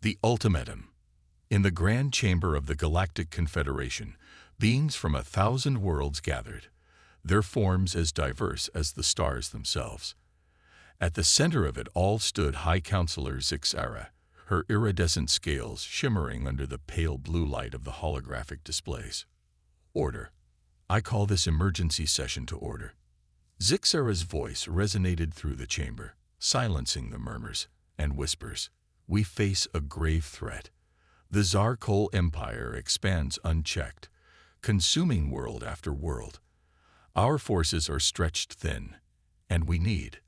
The Ultimatum. In the grand chamber of the Galactic Confederation, beings from 1,000 worlds gathered, their forms as diverse as the stars themselves. At the center of it all stood High Counselor Zixara, her iridescent scales shimmering under the pale blue light of the holographic displays. Order. I call this emergency session to order. Zixara's voice resonated through the chamber, silencing the murmurs and whispers. We face a grave threat. The Zarkol Empire expands unchecked, consuming world after world. Our forces are stretched thin, and we need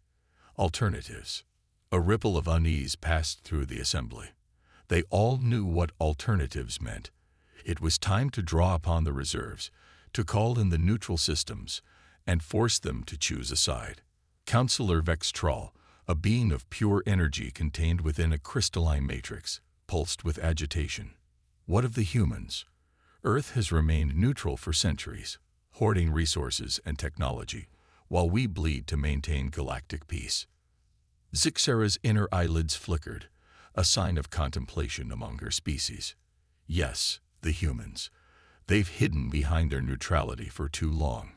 alternatives. A ripple of unease passed through the assembly. They all knew what alternatives meant. It was time to draw upon the reserves, to call in the neutral systems, and force them to choose a side. Counselor Vextral, a being of pure energy contained within a crystalline matrix, pulsed with agitation. What of the humans? Earth has remained neutral for centuries, hoarding resources and technology, while we bleed to maintain galactic peace. Zixara's inner eyelids flickered, a sign of contemplation among her species. Yes, the humans. They've hidden behind their neutrality for too long.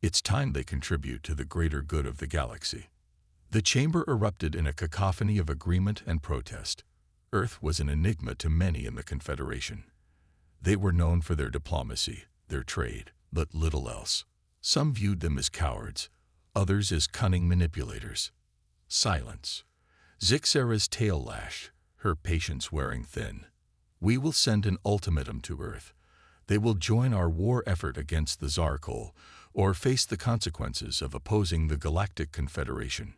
It's time they contribute to the greater good of the galaxy. The chamber erupted in a cacophony of agreement and protest. Earth was an enigma to many in the Confederation. They were known for their diplomacy, their trade, but little else. Some viewed them as cowards, others as cunning manipulators. Silence. Zixara's tail lashed, her patience wearing thin. We will send an ultimatum to Earth. They will join our war effort against the Zarkol, or face the consequences of opposing the Galactic Confederation.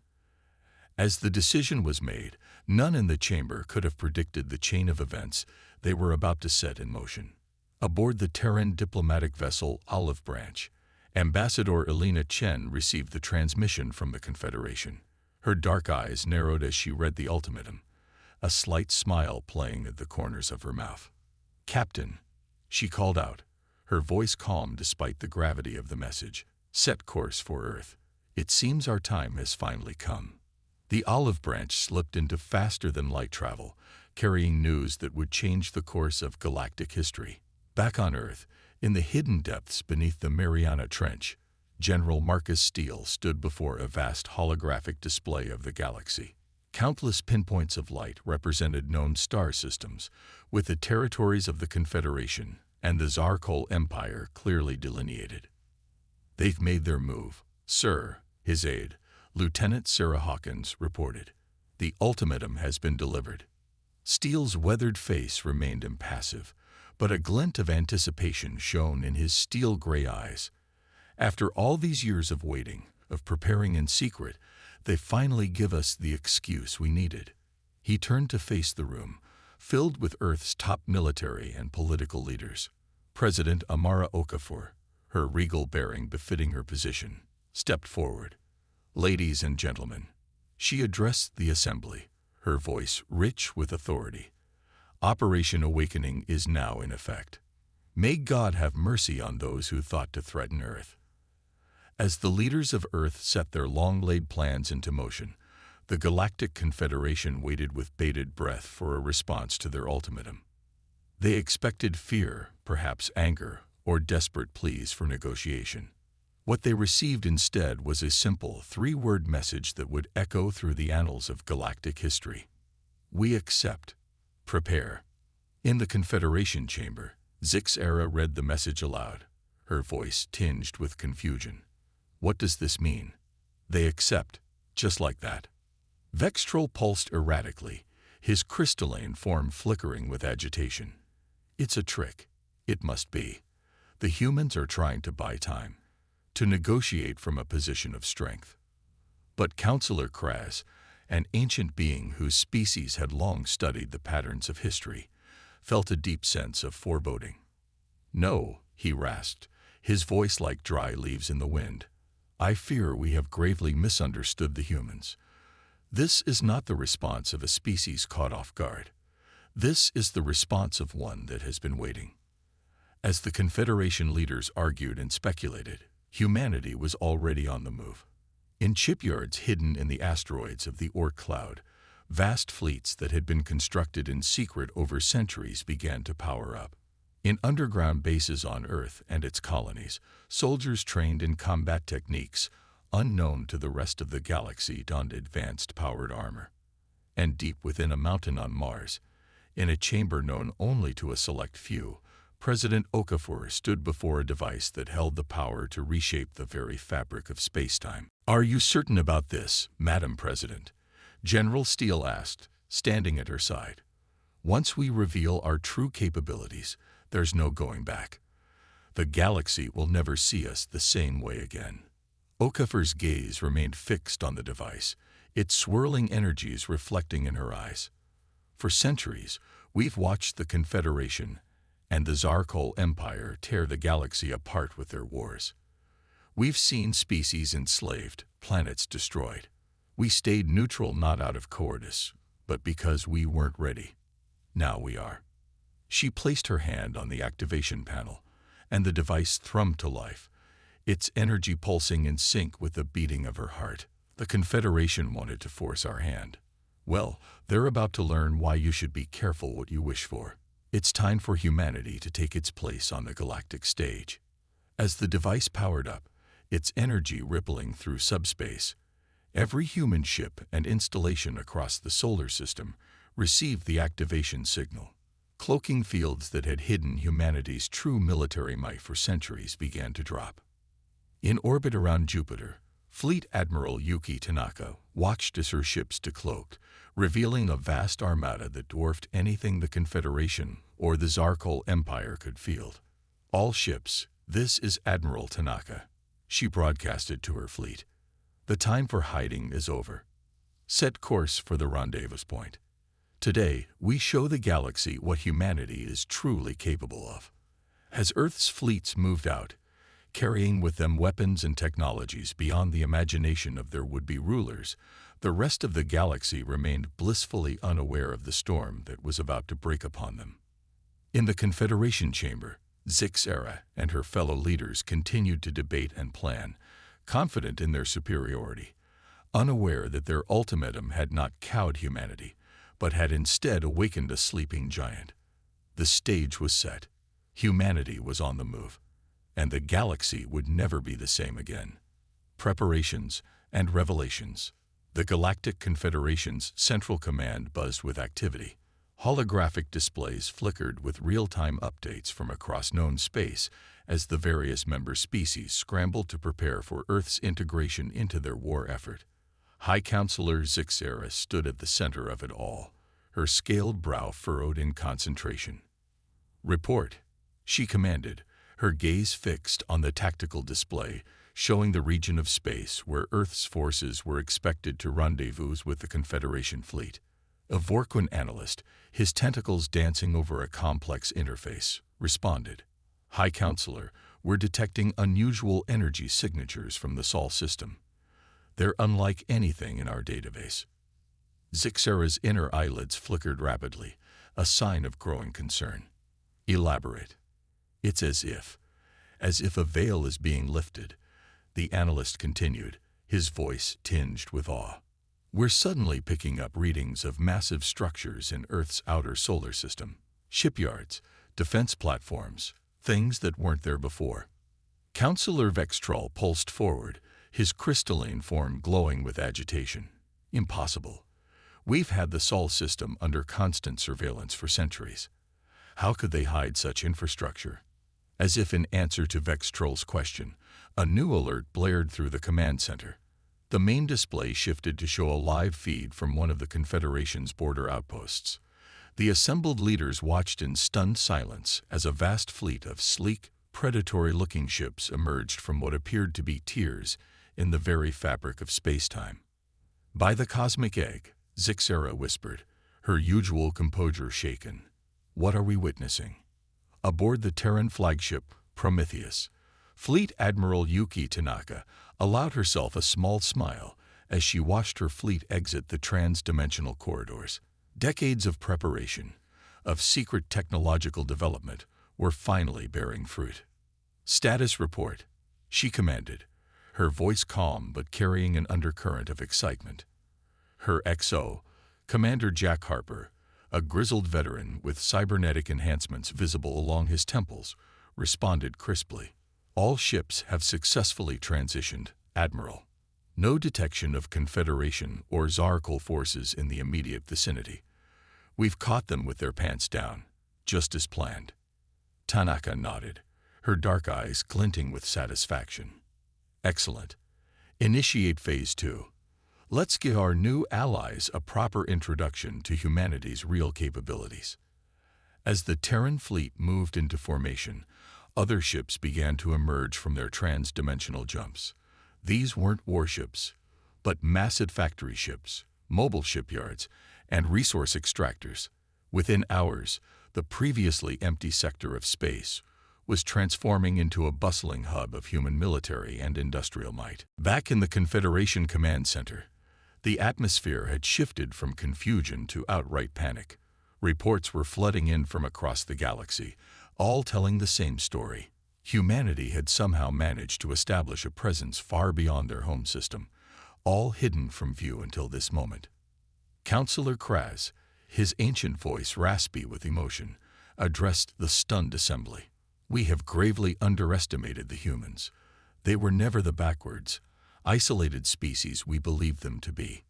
As the decision was made, none in the chamber could have predicted the chain of events they were about to set in motion. Aboard the Terran diplomatic vessel Olive Branch, Ambassador Elena Chen received the transmission from the Confederation. Her dark eyes narrowed as she read the ultimatum, a slight smile playing at the corners of her mouth. "Captain," she called out, her voice calm despite the gravity of the message. "Set course for Earth. It seems our time has finally come." The Olive Branch slipped into faster-than-light travel, carrying news that would change the course of galactic history. Back on Earth, in the hidden depths beneath the Mariana Trench, General Marcus Steele stood before a vast holographic display of the galaxy. Countless pinpoints of light represented known star systems, with the territories of the Confederation and the Zarkol Empire clearly delineated. "They've made their move, sir," his aide, Lieutenant Sarah Hawkins, reported. "The ultimatum has been delivered." Steele's weathered face remained impassive, but a glint of anticipation shone in his steel-gray eyes. After all these years of waiting, of preparing in secret, they finally give us the excuse we needed. He turned to face the room, filled with Earth's top military and political leaders. President Amara Okafor, her regal bearing befitting her position, stepped forward. "Ladies and gentlemen," she addressed the assembly, her voice rich with authority. "Operation Awakening is now in effect. May God have mercy on those who thought to threaten Earth." As the leaders of Earth set their long-laid plans into motion, the Galactic Confederation waited with bated breath for a response to their ultimatum. They expected fear, perhaps anger, or desperate pleas for negotiation. What they received instead was a simple three-word message that would echo through the annals of galactic history. "We accept. Prepare." In the Confederation chamber, Zixara read the message aloud, her voice tinged with confusion. "What does this mean?" "They accept, just like that." Vextral pulsed erratically, his crystalline form flickering with agitation. "It's a trick. It must be. The humans are trying to buy time, to negotiate from a position of strength." But Counselor Kraz, an ancient being whose species had long studied the patterns of history, felt a deep sense of foreboding. "No," he rasped, his voice like dry leaves in the wind. "I fear we have gravely misunderstood the humans. This is not the response of a species caught off guard. This is the response of one that has been waiting." As the Confederation leaders argued and speculated, humanity was already on the move. In shipyards hidden in the asteroids of the Orc cloud, Vast fleets that had been constructed in secret over centuries began to power up. In underground bases on Earth and its colonies, soldiers trained in combat techniques unknown to the rest of the galaxy donned advanced powered armor. And deep within a mountain on Mars, in a chamber known only to a select few, President Okafor stood before a device that held the power to reshape the very fabric of space-time. "Are you certain about this, Madam President?" General Steele asked, standing at her side. "Once we reveal our true capabilities, there's no going back. The galaxy will never see us the same way again." Okafor's gaze remained fixed on the device, its swirling energies reflecting in her eyes. "For centuries, we've watched the Confederation and the Zarkol Empire tear the galaxy apart with their wars. We've seen species enslaved, planets destroyed. We stayed neutral not out of cowardice, but because we weren't ready. Now we are." She placed her hand on the activation panel, and the device thrummed to life, its energy pulsing in sync with the beating of her heart. "The Confederation wanted to force our hand. Well, they're about to learn why you should be careful what you wish for. It's time for humanity to take its place on the galactic stage." As the device powered up, its energy rippling through subspace, every human ship and installation across the solar system received the activation signal. Cloaking fields that had hidden humanity's true military might for centuries began to drop. In orbit around Jupiter, Fleet Admiral Yuki Tanaka watched as her ships decloaked, revealing a vast armada that dwarfed anything the Confederation or the Zarkol Empire could field. "All ships, this is Admiral Tanaka," she broadcasted to her fleet. "The time for hiding is over. Set course for the rendezvous point. Today, we show the galaxy what humanity is truly capable of." As Earth's fleets moved out, carrying with them weapons and technologies beyond the imagination of their would-be rulers, the rest of the galaxy remained blissfully unaware of the storm that was about to break upon them. In the Confederation chamber, Zixera and her fellow leaders continued to debate and plan, confident in their superiority, unaware that their ultimatum had not cowed humanity, but had instead awakened a sleeping giant. The stage was set. Humanity was on the move, and the galaxy would never be the same again. Preparations and revelations. The Galactic Confederation's Central Command buzzed with activity. Holographic displays flickered with real-time updates from across known space as the various member species scrambled to prepare for Earth's integration into their war effort. High Counselor Zixera stood at the center of it all, her scaled brow furrowed in concentration. "Report," she commanded, her gaze fixed on the tactical display, showing the region of space where Earth's forces were expected to rendezvous with the Confederation fleet. A Vorquin analyst, his tentacles dancing over a complex interface, responded. "High Counselor, we're detecting unusual energy signatures from the Sol system. They're unlike anything in our database." Zixera's inner eyelids flickered rapidly, a sign of growing concern. "Elaborate." "It's as if a veil is being lifted," the analyst continued, his voice tinged with awe. "We're suddenly picking up readings of massive structures in Earth's outer solar system. Shipyards, defense platforms, things that weren't there before." Counselor Vextrol pulsed forward, his crystalline form glowing with agitation. "Impossible. We've had the Sol system under constant surveillance for centuries. How could they hide such infrastructure?" As if in answer to Vextrol's question, a new alert blared through the command center. The main display shifted to show a live feed from one of the Confederation's border outposts. The assembled leaders watched in stunned silence as a vast fleet of sleek, predatory-looking ships emerged from what appeared to be tiers in the very fabric of space-time. "By the cosmic egg," Zixera whispered, her usual composure shaken. "What are we witnessing?" Aboard the Terran flagship, Prometheus, Fleet Admiral Yuki Tanaka allowed herself a small smile as she watched her fleet exit the trans-dimensional corridors. Decades of preparation, of secret technological development, were finally bearing fruit. "Status report," she commanded, her voice calm but carrying an undercurrent of excitement. Her XO, Commander Jack Harper, a grizzled veteran with cybernetic enhancements visible along his temples, responded crisply. All ships have successfully transitioned, Admiral. No detection of Confederation or Zarkal forces in the immediate vicinity. We've caught them with their pants down, just as planned. Tanaka nodded, her dark eyes glinting with satisfaction. Excellent. Initiate Phase 2. Let's give our new allies a proper introduction to humanity's real capabilities. As the Terran fleet moved into formation, other ships began to emerge from their trans-dimensional jumps. These weren't warships, but massive factory ships, mobile shipyards, and resource extractors. Within hours, the previously empty sector of space was transforming into a bustling hub of human military and industrial might. Back in the Confederation Command Center, the atmosphere had shifted from confusion to outright panic. Reports were flooding in from across the galaxy, all telling the same story. Humanity had somehow managed to establish a presence far beyond their home system, all hidden from view until this moment. Counselor Kraz, his ancient voice raspy with emotion, addressed the stunned assembly. We have gravely underestimated the humans. They were never the backwards, isolated species we believed them to be.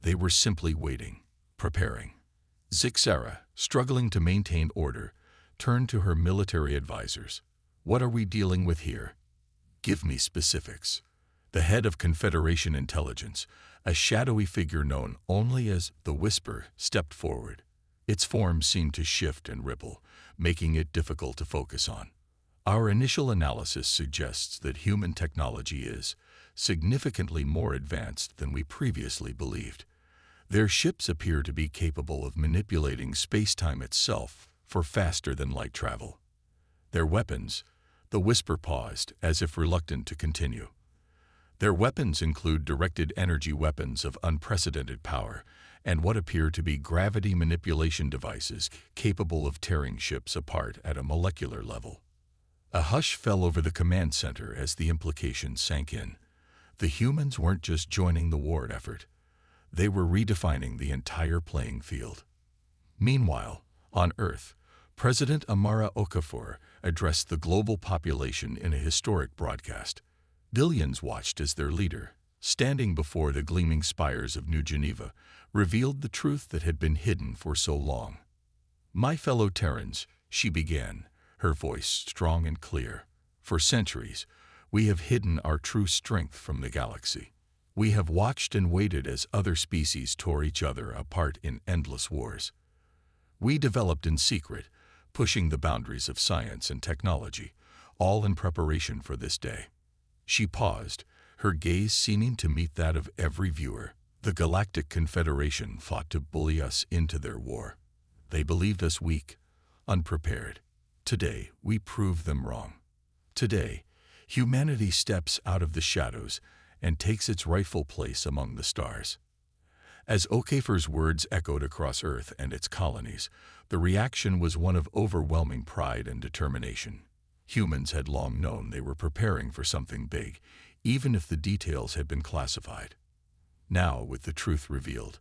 They were simply waiting, preparing. Zixara, struggling to maintain order, turned to her military advisors. What are we dealing with here? Give me specifics. The head of Confederation Intelligence, a shadowy figure known only as the Whisper, stepped forward. Its form seemed to shift and ripple, making it difficult to focus on. Our initial analysis suggests that human technology is significantly more advanced than we previously believed. Their ships appear to be capable of manipulating space-time itself for faster-than-light travel. Their weapons, the Whisper paused, as if reluctant to continue. Their weapons include directed energy weapons of unprecedented power and what appear to be gravity manipulation devices capable of tearing ships apart at a molecular level. A hush fell over the command center as the implications sank in. The humans weren't just joining the war effort. They were redefining the entire playing field. Meanwhile, on Earth, President Amara Okafor addressed the global population in a historic broadcast. Billions watched as their leader, standing before the gleaming spires of New Geneva, revealed the truth that had been hidden for so long. My fellow Terrans, she began, her voice strong and clear. For centuries, we have hidden our true strength from the galaxy. We have watched and waited as other species tore each other apart in endless wars. We developed in secret, pushing the boundaries of science and technology, all in preparation for this day. She paused, her gaze seeming to meet that of every viewer. The Galactic Confederation fought to bully us into their war. They believed us weak, unprepared. Today, we prove them wrong. Today, humanity steps out of the shadows and takes its rightful place among the stars. As Okafor's words echoed across Earth and its colonies, the reaction was one of overwhelming pride and determination. Humans had long known they were preparing for something big, even if the details had been classified. Now, with the truth revealed,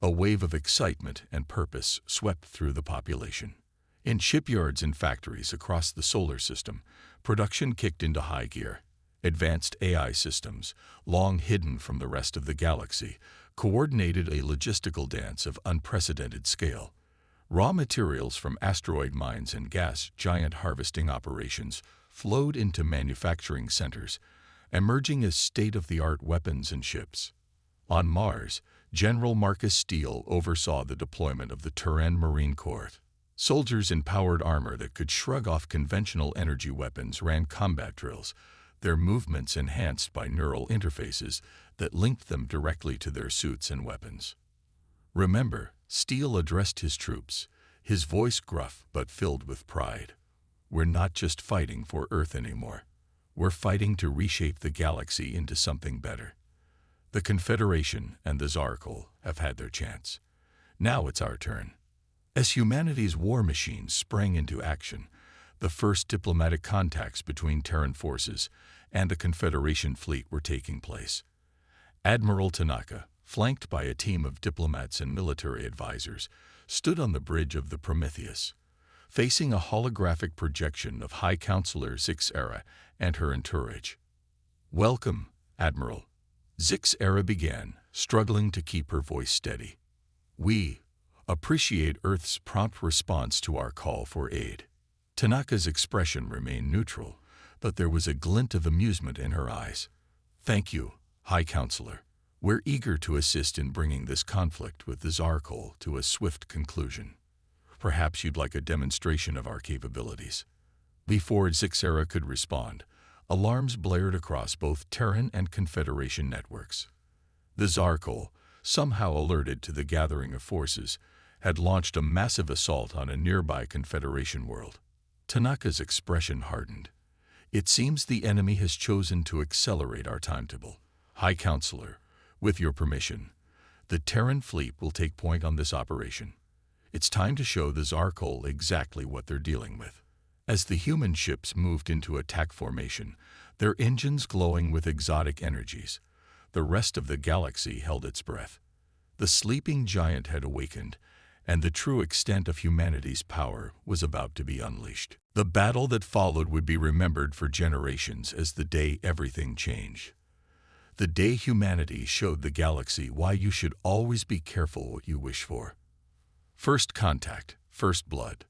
a wave of excitement and purpose swept through the population. In shipyards and factories across the solar system, production kicked into high gear. Advanced AI systems, long hidden from the rest of the galaxy, coordinated a logistical dance of unprecedented scale. Raw materials from asteroid mines and gas giant harvesting operations flowed into manufacturing centers, emerging as state-of-the-art weapons and ships. On Mars, General Marcus Steele oversaw the deployment of the Terran Marine Corps. Soldiers in powered armor that could shrug off conventional energy weapons ran combat drills, their movements enhanced by neural interfaces that linked them directly to their suits and weapons. Remember, Steele addressed his troops, his voice gruff but filled with pride. We're not just fighting for Earth anymore. We're fighting to reshape the galaxy into something better. The Confederation and the Zarkal have had their chance. Now it's our turn. As humanity's war machines sprang into action, the first diplomatic contacts between Terran forces and the Confederation fleet were taking place. Admiral Tanaka, flanked by a team of diplomats and military advisors, stood on the bridge of the Prometheus, facing a holographic projection of High Counselor Zixara and her entourage. "Welcome, Admiral," Zixara began, struggling to keep her voice steady. "We appreciate Earth's prompt response to our call for aid." Tanaka's expression remained neutral, but there was a glint of amusement in her eyes. "Thank you, High Counselor. We're eager to assist in bringing this conflict with the Zarkol to a swift conclusion. Perhaps you'd like a demonstration of our capabilities." Before Zixara could respond, alarms blared across both Terran and Confederation networks. The Zarkol, somehow alerted to the gathering of forces, had launched a massive assault on a nearby Confederation world. Tanaka's expression hardened. "It seems the enemy has chosen to accelerate our timetable. High Counselor, with your permission, the Terran fleet will take point on this operation. It's time to show the Zarkol exactly what they're dealing with." As the human ships moved into attack formation, their engines glowing with exotic energies, the rest of the galaxy held its breath. The sleeping giant had awakened, and the true extent of humanity's power was about to be unleashed. The battle that followed would be remembered for generations as the day everything changed. The day humanity showed the galaxy why you should always be careful what you wish for. First contact, first blood.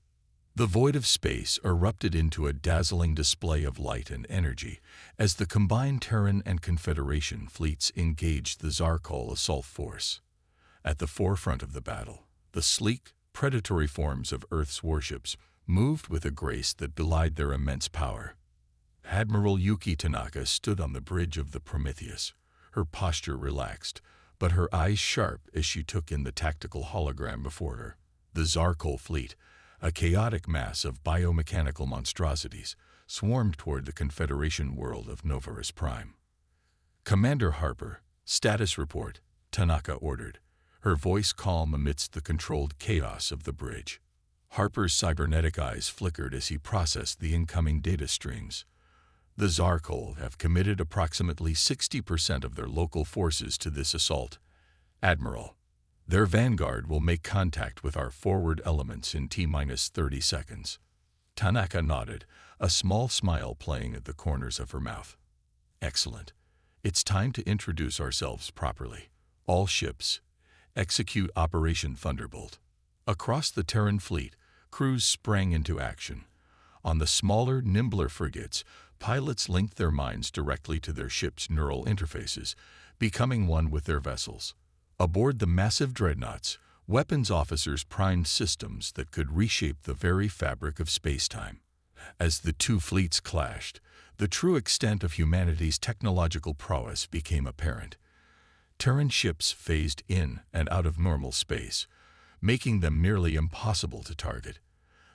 The void of space erupted into a dazzling display of light and energy as the combined Terran and Confederation fleets engaged the Zarkol assault force. At the forefront of the battle, the sleek, predatory forms of Earth's warships moved with a grace that belied their immense power. Admiral Yuki Tanaka stood on the bridge of the Prometheus, her posture relaxed, but her eyes sharp as she took in the tactical hologram before her. The Zarkol fleet, a chaotic mass of biomechanical monstrosities, swarmed toward the Confederation world of Novaris Prime. "Commander Harper, status report," Tanaka ordered, her voice calm amidst the controlled chaos of the bridge. Harper's cybernetic eyes flickered as he processed the incoming data streams. "The Zarkol have committed approximately 60% of their local forces to this assault. Admiral, their vanguard will make contact with our forward elements in T-30 seconds." Tanaka nodded, a small smile playing at the corners of her mouth. "Excellent. It's time to introduce ourselves properly. All ships, execute Operation Thunderbolt." Across the Terran fleet, crews sprang into action. On the smaller, nimbler frigates, pilots linked their minds directly to their ships' neural interfaces, becoming one with their vessels. Aboard the massive dreadnoughts, weapons officers primed systems that could reshape the very fabric of space-time. As the two fleets clashed, the true extent of humanity's technological prowess became apparent. Terran ships phased in and out of normal space, making them nearly impossible to target.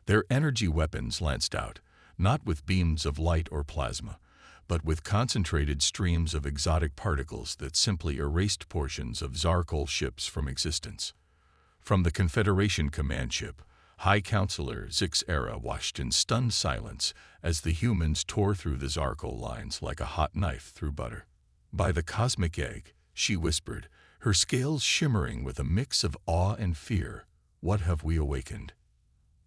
Their energy weapons lanced out, not with beams of light or plasma, but with concentrated streams of exotic particles that simply erased portions of Zarkol ships from existence. From the Confederation command ship, High Counselor Zixara watched in stunned silence as the humans tore through the Zarkol lines like a hot knife through butter. "By the cosmic egg," she whispered, her scales shimmering with a mix of awe and fear, "what have we awakened?"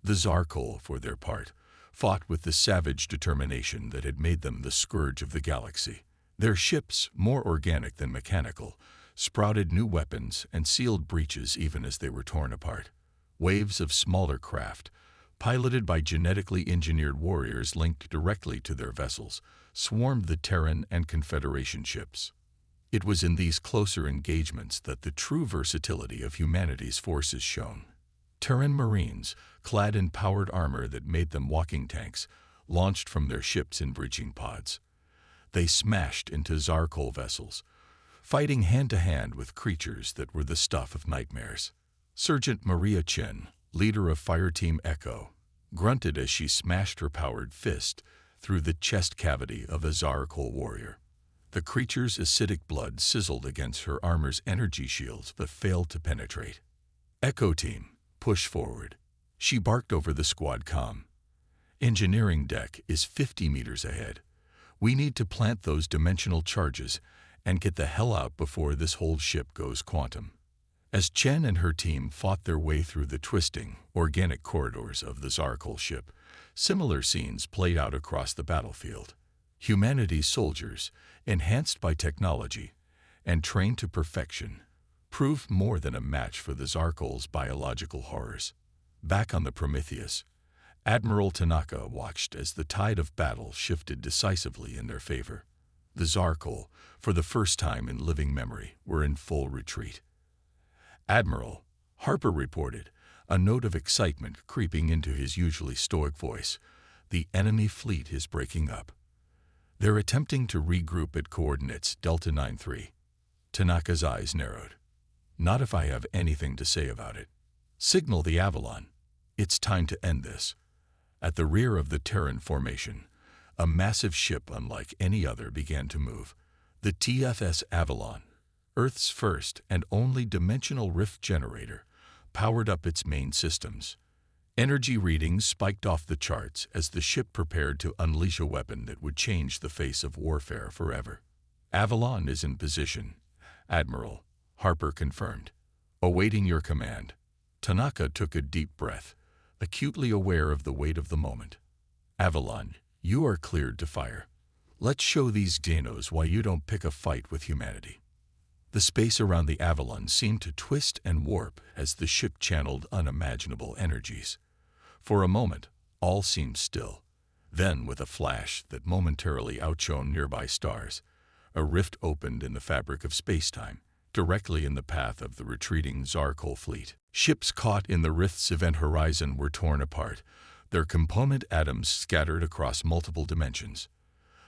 The Zarkol, for their part, fought with the savage determination that had made them the scourge of the galaxy. Their ships, more organic than mechanical, sprouted new weapons and sealed breaches even as they were torn apart. Waves of smaller craft, piloted by genetically engineered warriors linked directly to their vessels, swarmed the Terran and Confederation ships. It was in these closer engagements that the true versatility of humanity's forces shone. Terran Marines, clad in powered armor that made them walking tanks, launched from their ships in breaching pods. They smashed into Zarkol vessels, fighting hand-to-hand with creatures that were the stuff of nightmares. Sergeant Maria Chen, leader of Fireteam Echo, grunted as she smashed her powered fist through the chest cavity of a Zarkol warrior. The creature's acidic blood sizzled against her armor's energy shields but failed to penetrate. "Echo Team, push forward," she barked over the squad comm. "Engineering deck is 50 meters ahead. We need to plant those dimensional charges and get the hell out before this whole ship goes quantum. As Chen and her team fought their way through the twisting, organic corridors of the Zarkul ship, similar scenes played out across the battlefield. Humanity's soldiers, enhanced by technology and trained to perfection, proved more than a match for the Zarkul's biological horrors. Back on the Prometheus, Admiral Tanaka watched as the tide of battle shifted decisively in their favor. The Zarkul, for the first time in living memory, were in full retreat. "Admiral," Harper reported, a note of excitement creeping into his usually stoic voice, "the enemy fleet is breaking up. They're attempting to regroup at coordinates Delta 93. Tanaka's eyes narrowed. "Not if I have anything to say about it. Signal the Avalon. It's time to end this." At the rear of the Terran formation, a massive ship unlike any other began to move. The TFS Avalon, Earth's first and only dimensional rift generator, powered up its main systems. Energy readings spiked off the charts as the ship prepared to unleash a weapon that would change the face of warfare forever. "Avalon is in position, Admiral," Harper confirmed. "Awaiting your command." Tanaka took a deep breath, acutely aware of the weight of the moment. "Avalon, you are cleared to fire. Let's show these Xenos why you don't pick a fight with humanity." The space around the Avalon seemed to twist and warp as the ship channeled unimaginable energies. For a moment, all seemed still. Then, with a flash that momentarily outshone nearby stars, a rift opened in the fabric of space-time, directly in the path of the retreating Zarkul fleet. Ships caught in the rift's event horizon were torn apart, their component atoms scattered across multiple dimensions.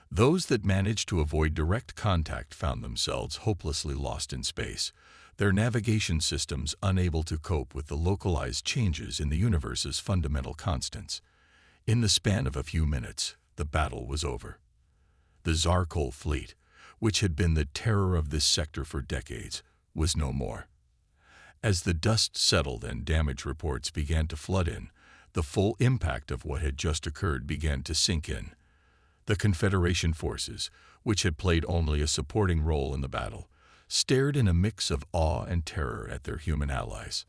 Those that managed to avoid direct contact found themselves hopelessly lost in space, their navigation systems unable to cope with the localized changes in the universe's fundamental constants. In the span of a few minutes, the battle was over. The Zarkul fleet, which had been the terror of this sector for decades, was no more. As the dust settled and damage reports began to flood in, the full impact of what had just occurred began to sink in. The Confederation forces, which had played only a supporting role in the battle, stared in a mix of awe and terror at their human allies.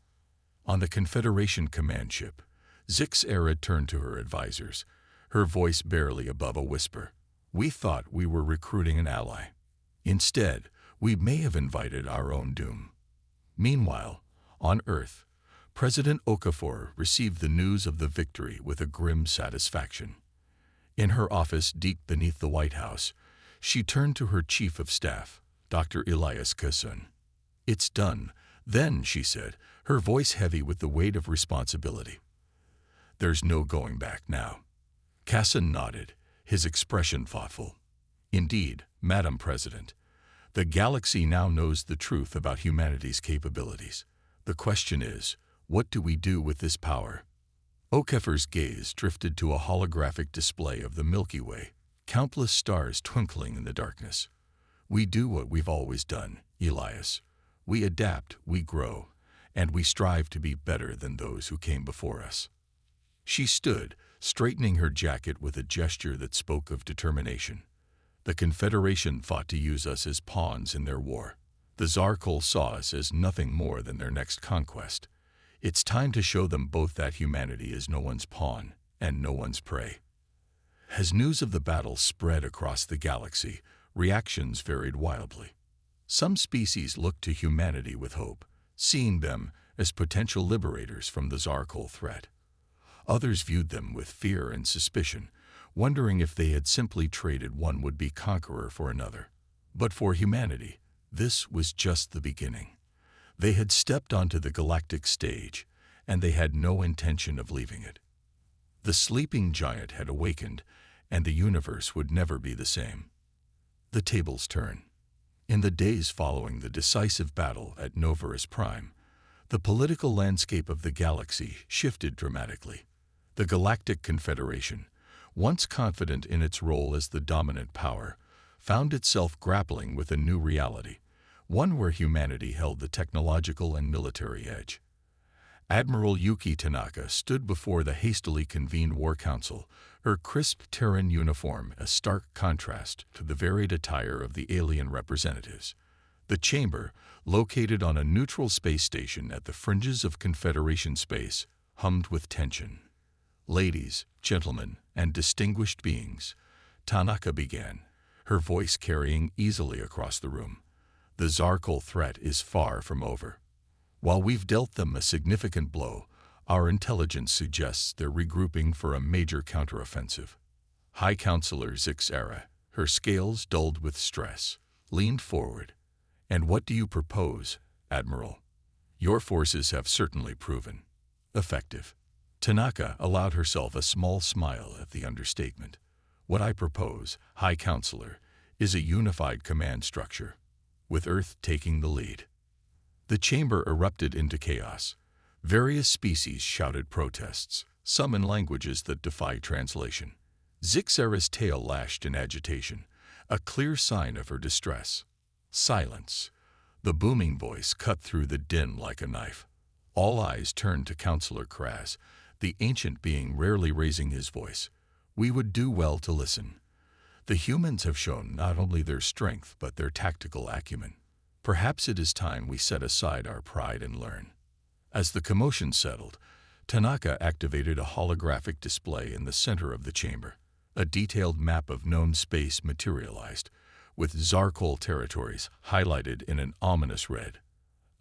On the Confederation command ship, Zix-Era turned to her advisors, her voice barely above a whisper. "We thought we were recruiting an ally. Instead, we may have invited our own doom." Meanwhile, on Earth, President Okafor received the news of the victory with a grim satisfaction. In her office deep beneath the White House, she turned to her Chief of Staff, Dr. Elias Kasson. "It's done, then," she said, her voice heavy with the weight of responsibility. "There's no going back now." Kasson nodded, his expression thoughtful. "Indeed, Madam President, the galaxy now knows the truth about humanity's capabilities. The question is, what do we do with this power?" Okafor's gaze drifted to a holographic display of the Milky Way, countless stars twinkling in the darkness. "We do what we've always done, Elias. We adapt, we grow, and we strive to be better than those who came before us." She stood, straightening her jacket with a gesture that spoke of determination. "The Confederation fought to use us as pawns in their war. The Zarkul saw us as nothing more than their next conquest. It's time to show them both that humanity is no one's pawn and no one's prey." As news of the battle spread across the galaxy, reactions varied wildly. Some species looked to humanity with hope, seeing them as potential liberators from the Zarkul threat. Others viewed them with fear and suspicion, wondering if they had simply traded one would-be conqueror for another. But for humanity, this was just the beginning. They had stepped onto the galactic stage, and they had no intention of leaving it. The sleeping giant had awakened, and the universe would never be the same. The tables turn. In the days following the decisive battle at Novaris Prime, the political landscape of the galaxy shifted dramatically. The Galactic Confederation, once confident in its role as the dominant power, found itself grappling with a new reality, one where humanity held the technological and military edge. Admiral Yuki Tanaka stood before the hastily convened War Council, her crisp Terran uniform a stark contrast to the varied attire of the alien representatives. The chamber, located on a neutral space station at the fringes of Confederation space, hummed with tension. "Ladies, gentlemen, and distinguished beings," Tanaka began, her voice carrying easily across the room. "The Zarkul threat is far from over. While we've dealt them a significant blow, our intelligence suggests they're regrouping for a major counteroffensive." High Counselor Zixara, her scales dulled with stress, leaned forward. "And what do you propose, Admiral? Your forces have certainly proven effective." Tanaka allowed herself a small smile at the understatement. "What I propose, High Counselor, is a unified command structure, with Earth taking the lead." The chamber erupted into chaos. Various species shouted protests, some in languages that defy translation. Zixara's tail lashed in agitation, a clear sign of her distress. "Silence." The booming voice cut through the din like a knife. All eyes turned to Counselor Kraz, the ancient being rarely raising his voice. "We would do well to listen. The humans have shown not only their strength but their tactical acumen. Perhaps it is time we set aside our pride and learn." As the commotion settled, Tanaka activated a holographic display in the center of the chamber. A detailed map of known space materialized, with Zarkul territories highlighted in an ominous red.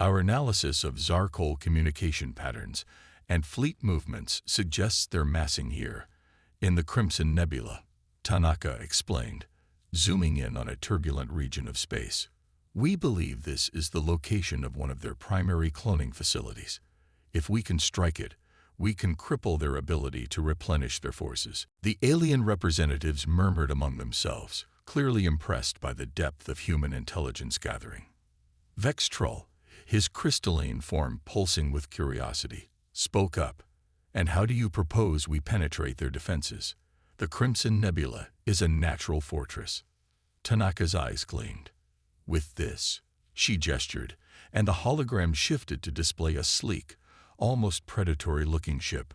"Our analysis of Zarkul communication patterns and fleet movements suggests they're massing here, in the Crimson Nebula," Tanaka explained, zooming in on a turbulent region of space. "We believe this is the location of one of their primary cloning facilities. If we can strike it, we can cripple their ability to replenish their forces." The alien representatives murmured among themselves, clearly impressed by the depth of human intelligence gathering. Vextrol, his crystalline form pulsing with curiosity, spoke up. "And how do you propose we penetrate their defenses? The Crimson Nebula is a natural fortress." Tanaka's eyes gleamed. "With this," she gestured, and the hologram shifted to display a sleek, almost predatory-looking ship.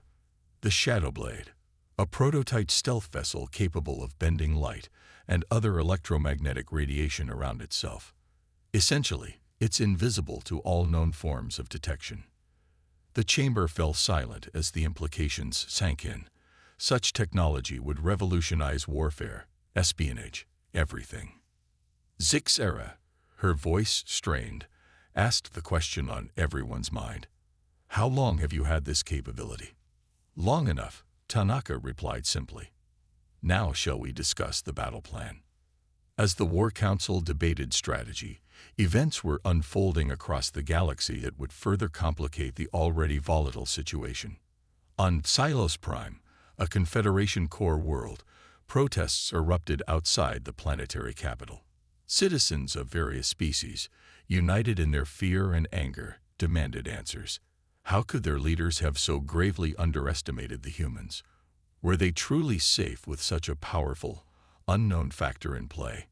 The Shadowblade, a prototype stealth vessel capable of bending light and other electromagnetic radiation around itself. Essentially, it's invisible to all known forms of detection. The chamber fell silent as the implications sank in. Such technology would revolutionize warfare, espionage, everything. Zixara, her voice strained, asked the question on everyone's mind. "How long have you had this capability?" "Long enough," Tanaka replied simply. "Now shall we discuss the battle plan?" As the War Council debated strategy, events were unfolding across the galaxy that would further complicate the already volatile situation. On Xylos Prime, a Confederation core world, protests erupted outside the planetary capital. Citizens of various species, united in their fear and anger, demanded answers. How could their leaders have so gravely underestimated the humans? Were they truly safe with such a powerful, unknown factor in play?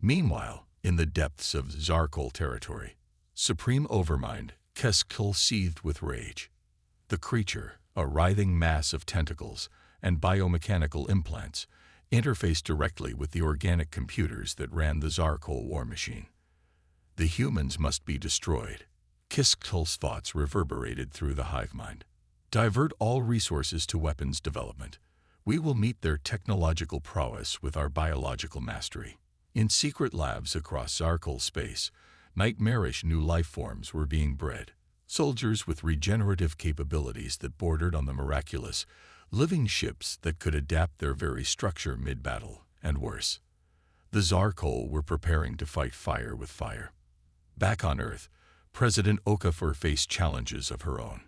Meanwhile, in the depths of Zarkul territory, Supreme Overmind Keskul seethed with rage. The creature, a writhing mass of tentacles and biomechanical implants, interfaced directly with the organic computers that ran the Zarkul war machine. The humans must be destroyed. Kiskul's thoughts reverberated through the hive mind. Divert all resources to weapons development. We will meet their technological prowess with our biological mastery. In secret labs across Zarkul space, nightmarish new life forms were being bred. Soldiers with regenerative capabilities that bordered on the miraculous, living ships that could adapt their very structure mid-battle, and worse. The Zarkul were preparing to fight fire with fire. Back on Earth, President Okafor faced challenges of her own.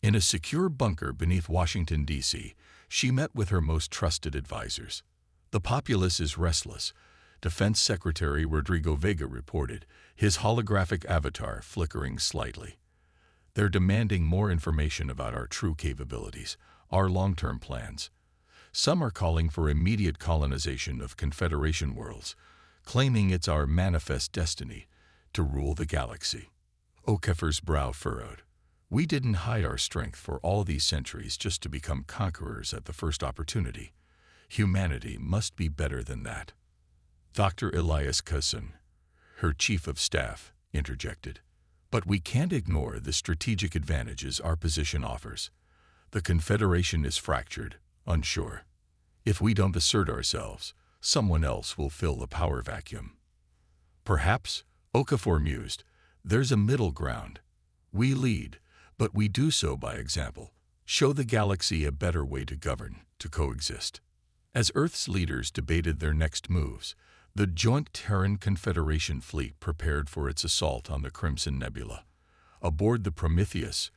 In a secure bunker beneath Washington, D.C., she met with her most trusted advisors. "The populace is restless," Defense Secretary Rodrigo Vega reported, his holographic avatar flickering slightly. "They're demanding more information about our true capabilities, our long-term plans. Some are calling for immediate colonization of Confederation worlds, claiming it's our manifest destiny to rule the galaxy." Okafor's brow furrowed. We didn't hide our strength for all these centuries just to become conquerors at the first opportunity. Humanity must be better than that. Dr. Elias Cousin, her chief of staff, interjected. But we can't ignore the strategic advantages our position offers. The Confederation is fractured, unsure. If we don't assert ourselves, someone else will fill the power vacuum. Perhaps, Okafor mused, there's a middle ground. We lead, but we do so by example. Show the galaxy a better way to govern, to coexist. As Earth's leaders debated their next moves, the joint Terran Confederation fleet prepared for its assault on the Crimson Nebula. Aboard the Prometheus,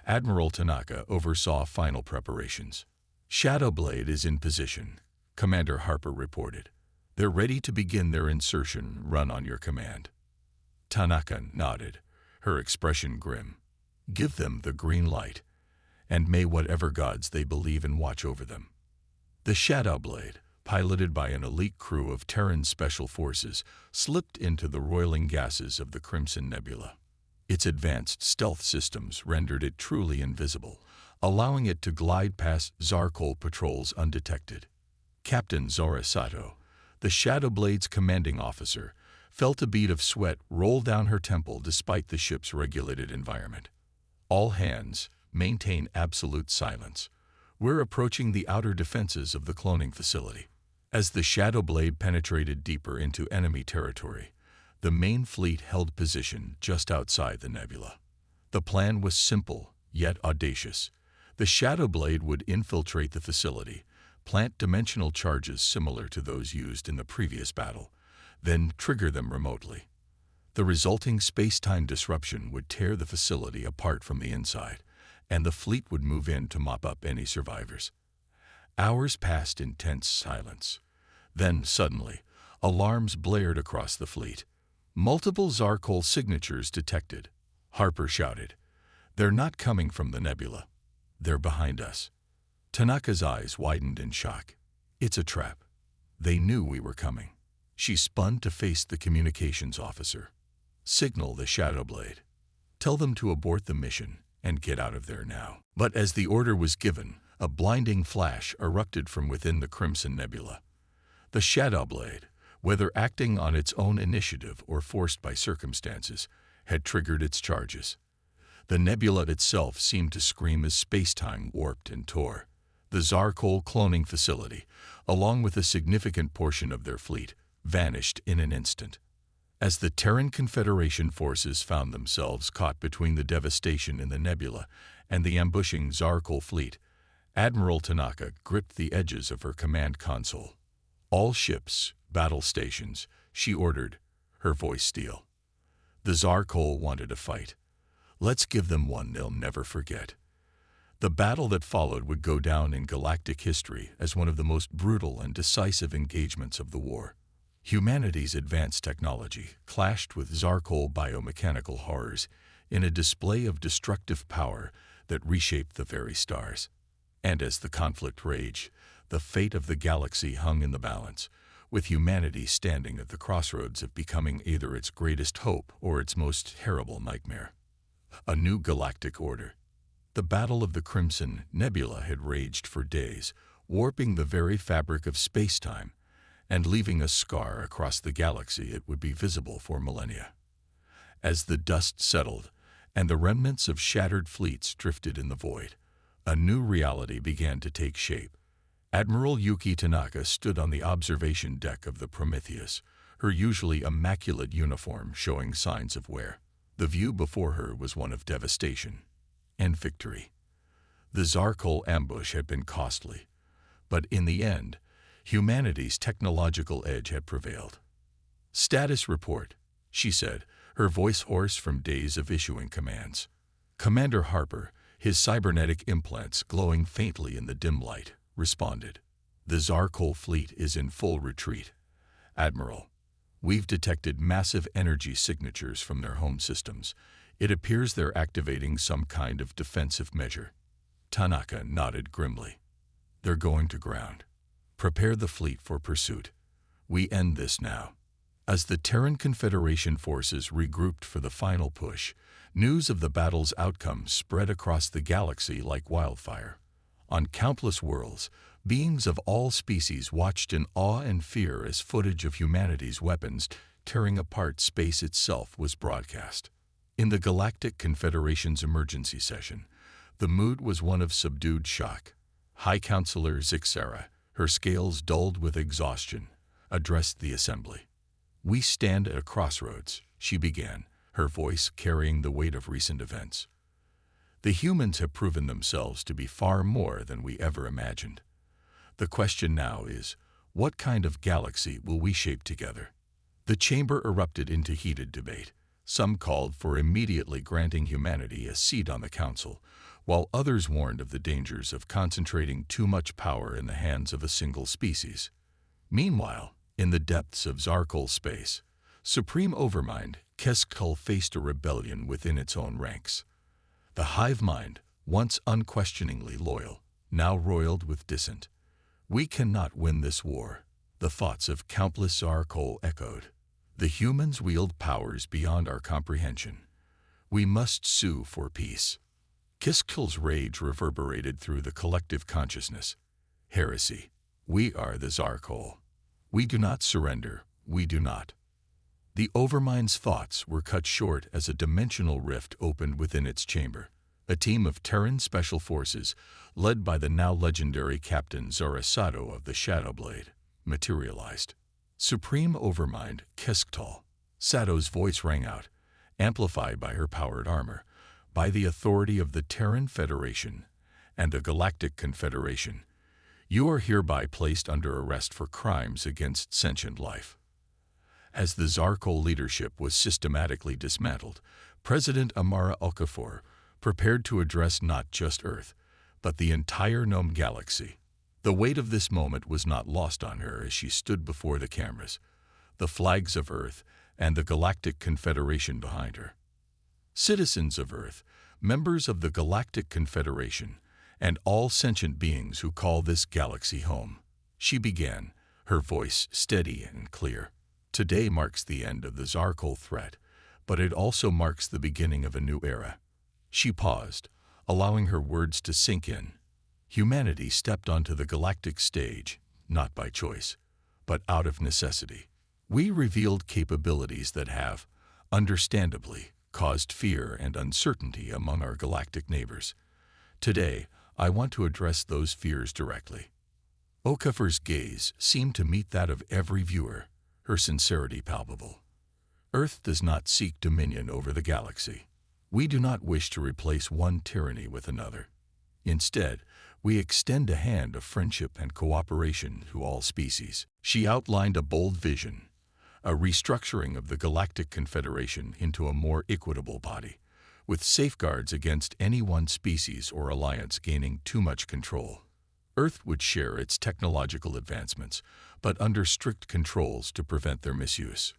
Admiral Tanaka oversaw final preparations. Shadowblade is in position, Commander Harper reported. They're ready to begin their insertion run on your command. Tanaka nodded, her expression grim. Give them the green light, and may whatever gods they believe in watch over them. The Shadowblade, piloted by an elite crew of Terran Special Forces, slipped into the roiling gases of the Crimson Nebula. Its advanced stealth systems rendered it truly invisible, allowing it to glide past Zarkol patrols undetected. Captain Zora Sato, the Shadowblade's commanding officer, felt a bead of sweat roll down her temple despite the ship's regulated environment. All hands, maintain absolute silence. We're approaching the outer defenses of the cloning facility. As the Shadowblade penetrated deeper into enemy territory, the main fleet held position just outside the nebula. The plan was simple, yet audacious. The Shadowblade would infiltrate the facility, plant dimensional charges similar to those used in the previous battle, then trigger them remotely. The resulting space-time disruption would tear the facility apart from the inside, and the fleet would move in to mop up any survivors. Hours passed in tense silence. Then, suddenly, alarms blared across the fleet. Multiple Zarkol signatures detected. Harper shouted, "They're not coming from the nebula. They're behind us." Tanaka's eyes widened in shock. It's a trap. They knew we were coming. She spun to face the communications officer. Signal the Shadowblade. Tell them to abort the mission and get out of there now. But as the order was given, a blinding flash erupted from within the Crimson Nebula. The Shadowblade, whether acting on its own initiative or forced by circumstances, had triggered its charges. The nebula itself seemed to scream as space-time warped and tore. The Zarkol cloning facility, along with a significant portion of their fleet, vanished in an instant. As the Terran Confederation forces found themselves caught between the devastation in the nebula and the ambushing Zarkol fleet, Admiral Tanaka gripped the edges of her command console. All ships, battle stations, she ordered, her voice steel. The Zarkol wanted a fight. Let's give them one they'll never forget. The battle that followed would go down in galactic history as one of the most brutal and decisive engagements of the war. Humanity's advanced technology clashed with Zarkol biomechanical horrors in a display of destructive power that reshaped the very stars. And as the conflict raged, the fate of the galaxy hung in the balance, with humanity standing at the crossroads of becoming either its greatest hope or its most terrible nightmare. A new galactic order. The Battle of the Crimson Nebula had raged for days, warping the very fabric of space-time and leaving a scar across the galaxy it would be visible for millennia. As the dust settled and the remnants of shattered fleets drifted in the void, a new reality began to take shape. Admiral Yuki Tanaka stood on the observation deck of the Prometheus, her usually immaculate uniform showing signs of wear. The view before her was one of devastation and victory. The Zarkol ambush had been costly, but in the end, humanity's technological edge had prevailed. "Status report," she said, her voice hoarse from days of issuing commands. Commander Harper, his cybernetic implants glowing faintly in the dim light, responded. "The Zarkol fleet is in full retreat. Admiral, we've detected massive energy signatures from their home systems. It appears they're activating some kind of defensive measure." Tanaka nodded grimly. "They're going to ground. Prepare the fleet for pursuit. We end this now." As the Terran Confederation forces regrouped for the final push, news of the battle's outcome spread across the galaxy like wildfire. On countless worlds, beings of all species watched in awe and fear as footage of humanity's weapons tearing apart space itself was broadcast. In the Galactic Confederation's emergency session, the mood was one of subdued shock. High Counselor Zixara, her scales dulled with exhaustion, addressed the assembly. "We stand at a crossroads," she began, her voice carrying the weight of recent events. "The humans have proven themselves to be far more than we ever imagined. The question now is, what kind of galaxy will we shape together?" The chamber erupted into heated debate. Some called for immediately granting humanity a seat on the council, while others warned of the dangers of concentrating too much power in the hands of a single species. Meanwhile, in the depths of Zarkul space, Supreme Overmind Keskul faced a rebellion within its own ranks. The hive mind, once unquestioningly loyal, now roiled with dissent. "We cannot win this war," the thoughts of countless Zarkul echoed. "The humans wield powers beyond our comprehension. We must sue for peace." Kiskul's rage reverberated through the collective consciousness. "Heresy. We are the Zarkul. We do not surrender. We do not." The Overmind's thoughts were cut short as a dimensional rift opened within its chamber. A team of Terran Special Forces, led by the now legendary Captain Zorasato of the Shadowblade, materialized. Supreme Overmind Kesktal. Sato's voice rang out, amplified by her powered armor. "By the authority of the Terran Federation and the Galactic Confederation, you are hereby placed under arrest for crimes against sentient life." As the Zarkul leadership was systematically dismantled, President Amara Okafor prepared to address not just Earth, but the entire Gnome galaxy. The weight of this moment was not lost on her as she stood before the cameras, the flags of Earth and the Galactic Confederation behind her. "Citizens of Earth, members of the Galactic Confederation, and all sentient beings who call this galaxy home," she began, her voice steady and clear. "Today marks the end of the Zarkul threat, but it also marks the beginning of a new era." She paused, allowing her words to sink in. Humanity stepped onto the galactic stage, not by choice, but out of necessity. We revealed capabilities that have, understandably, caused fear and uncertainty among our galactic neighbors. Today, I want to address those fears directly. Okafor's gaze seemed to meet that of every viewer, her sincerity palpable. Earth does not seek dominion over the galaxy. We do not wish to replace one tyranny with another. Instead, we extend a hand of friendship and cooperation to all species. She outlined a bold vision, a restructuring of the Galactic Confederation into a more equitable body, with safeguards against any one species or alliance gaining too much control. Earth would share its technological advancements, but under strict controls to prevent their misuse.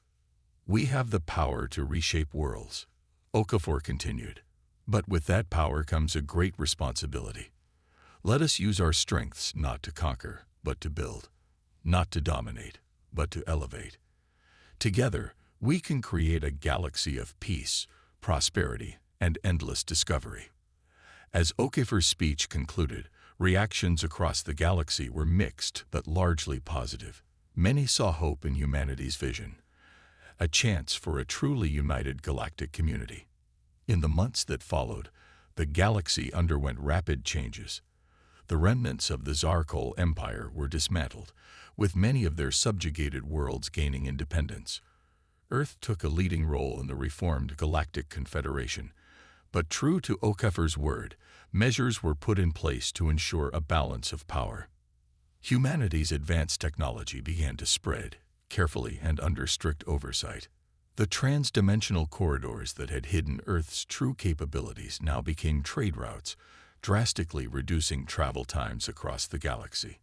"We have the power to reshape worlds," Okafor continued. "But with that power comes a great responsibility. Let us use our strengths not to conquer, but to build. Not to dominate, but to elevate. Together, we can create a galaxy of peace, prosperity, and endless discovery." As Okafor's speech concluded, reactions across the galaxy were mixed but largely positive. Many saw hope in humanity's vision, a chance for a truly united galactic community. In the months that followed, the galaxy underwent rapid changes. The remnants of the Zarkul Empire were dismantled, with many of their subjugated worlds gaining independence. Earth took a leading role in the reformed Galactic Confederation, but true to Okafor's word, measures were put in place to ensure a balance of power. Humanity's advanced technology began to spread, carefully and under strict oversight. The trans-dimensional corridors that had hidden Earth's true capabilities now became trade routes, drastically reducing travel times across the galaxy.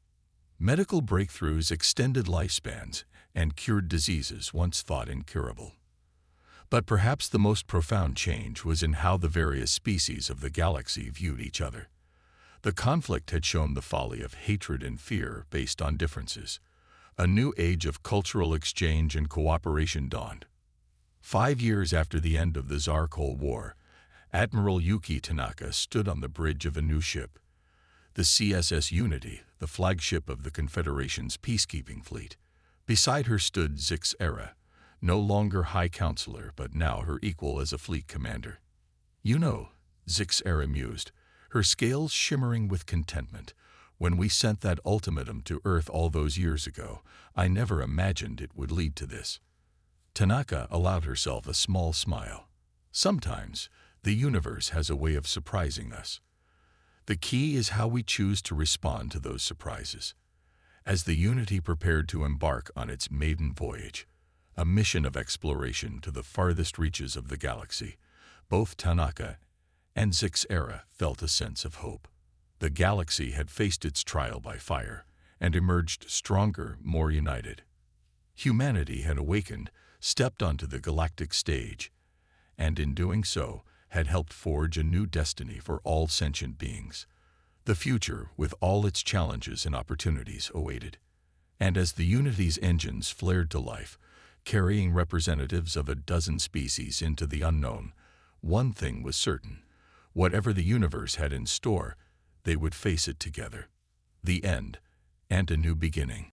Medical breakthroughs extended lifespans and cured diseases once thought incurable. But perhaps the most profound change was in how the various species of the galaxy viewed each other. The conflict had shown the folly of hatred and fear based on differences. A new age of cultural exchange and cooperation dawned. 5 years after the end of the Tsar Cold War, Admiral Yuki Tanaka stood on the bridge of a new ship, the CSS Unity, the flagship of the Confederation's peacekeeping fleet. Beside her stood Zix Era, no longer High Counselor, but now her equal as a fleet commander. "You know," Zix Era mused, her scales shimmering with contentment, "when we sent that ultimatum to Earth all those years ago, I never imagined it would lead to this." Tanaka allowed herself a small smile. Sometimes, the universe has a way of surprising us. The key is how we choose to respond to those surprises. As the Unity prepared to embark on its maiden voyage, a mission of exploration to the farthest reaches of the galaxy, both Tanaka and Zix Era felt a sense of hope. The galaxy had faced its trial by fire and emerged stronger, more united. Humanity had awakened, stepped onto the galactic stage, and in doing so, had helped forge a new destiny for all sentient beings. The future, with all its challenges and opportunities, awaited. And as the Unity's engines flared to life, carrying representatives of a dozen species into the unknown, one thing was certain: whatever the universe had in store, they would face it together. The end, and a new beginning.